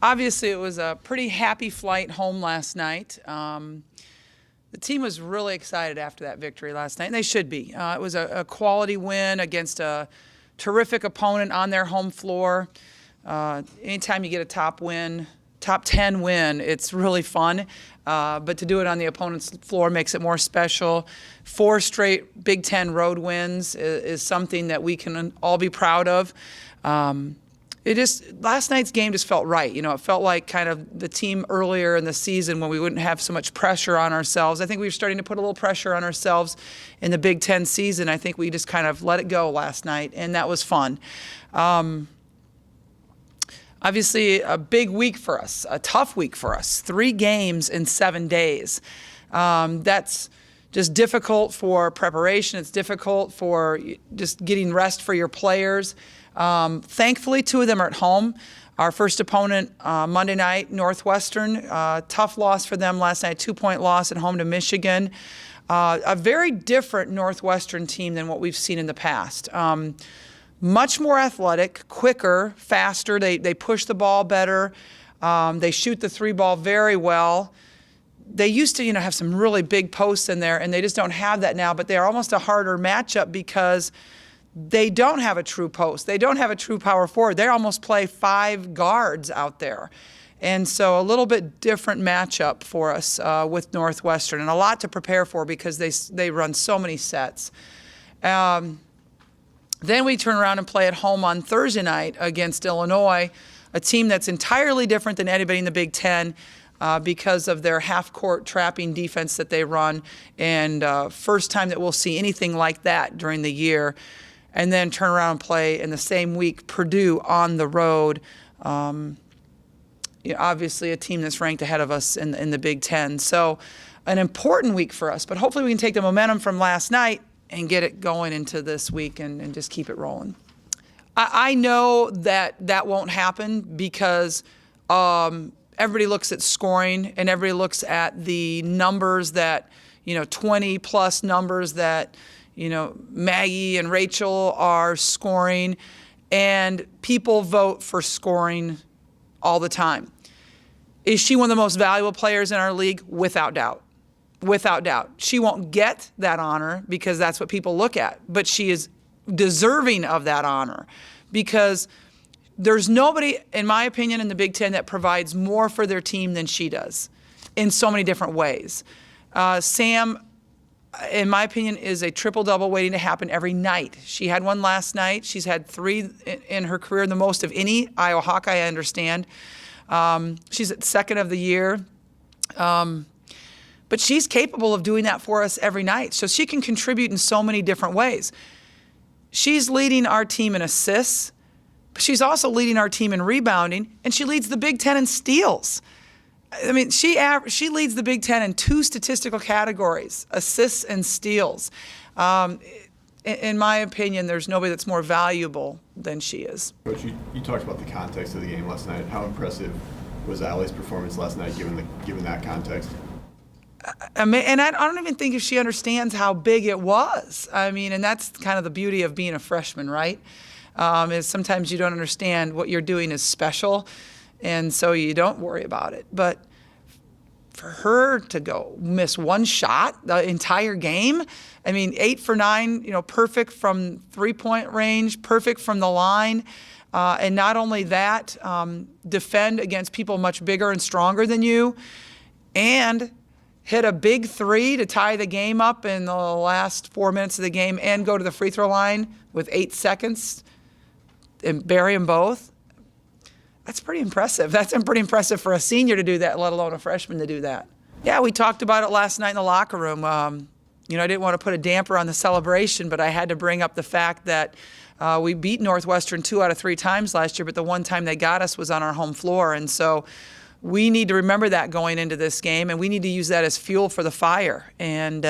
Obviously, it was a pretty happy flight home last night. The team was really excited after that victory last night, and they should be. It was a quality win against a terrific opponent on their home floor. Anytime you get a top 10 win, it's really fun. But to do it on the opponent's floor makes it more special. 4 straight Big Ten road wins is something that we can all be proud of. Last night's game just felt right. It felt like kind of the team earlier in the season when we wouldn't have so much pressure on ourselves. I think we were starting to put a little pressure on ourselves in the Big Ten season. I think we just kind of let it go last night, and that was fun. Obviously, a big week for us, a tough week for us. 3 games in 7 days. That's just difficult for preparation. It's difficult for just getting rest for your players. Thankfully, 2 of them are at home. Our first opponent Monday night, Northwestern, tough loss for them last night, 2-point loss at home to Michigan. A very different Northwestern team than what we've seen in the past. Much more athletic, quicker, faster. They push the ball better. They shoot the 3 ball very well. They used to, have some really big posts in there, and they just don't have that now. But they're almost a harder matchup because they don't have a true post. They don't have a true power forward. They almost play 5 guards out there. And so a little bit different matchup for us with Northwestern, and a lot to prepare for because they run so many sets. Then we turn around and play at home on Thursday night against Illinois, a team that's entirely different than anybody in the Big Ten because of their half-court trapping defense that they run, and first time that we'll see anything like that during the year. And then turn around and play in the same week Purdue on the road. Obviously a team that's ranked ahead of us in the Big Ten. So an important week for us, but hopefully we can take the momentum from last night and get it going into this week and just keep it rolling. I know that won't happen because everybody looks at scoring and everybody looks at the numbers that, 20-plus numbers that, Maggie and Rachel are scoring, and people vote for scoring all the time. Is she one of the most valuable players in our league? Without doubt. Without doubt. She won't get that honor because that's what people look at, but she is deserving of that honor because there's nobody, in my opinion, in the Big Ten that provides more for their team than she does in so many different ways. Sam, in my opinion, is a triple-double waiting to happen every night. She had one last night. She's had 3 in her career, the most of any Iowa Hawkeye, I understand. She's at second of the year. But she's capable of doing that for us every night. So she can contribute in so many different ways. She's leading our team in assists, but she's also leading our team in rebounding, and she leads the Big Ten in steals. I mean, she leads the Big Ten in 2 statistical categories, assists and steals. In my opinion, there's nobody that's more valuable than she is. Coach, you talked about the context of the game last night. How impressive was Allie's performance last night given that context? And I don't even think if she understands how big it was. I mean, and that's kind of the beauty of being a freshman, right? Is sometimes you don't understand what you're doing is special, and so you don't worry about it. But for her to go miss 1 shot the entire game, I mean, 8 for 9, perfect from 3-point range, perfect from the line. And not only that, defend against people much bigger and stronger than you, and hit a big 3 to tie the game up in the last 4 minutes of the game and go to the free throw line with 8 seconds and bury them both. That's pretty impressive. That's pretty impressive for a senior to do that, let alone a freshman to do that. Yeah, we talked about it last night in the locker room. I didn't want to put a damper on the celebration, but I had to bring up the fact that we beat Northwestern 2 out of 3 times last year, but the one time they got us was on our home floor. And so we need to remember that going into this game, and we need to use that as fuel for the fire. And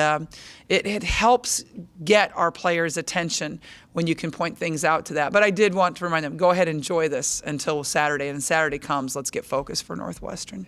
it helps get our players' attention when you can point things out to that. But I did want to remind them, go ahead and enjoy this until Saturday. And Saturday comes, let's get focused for Northwestern.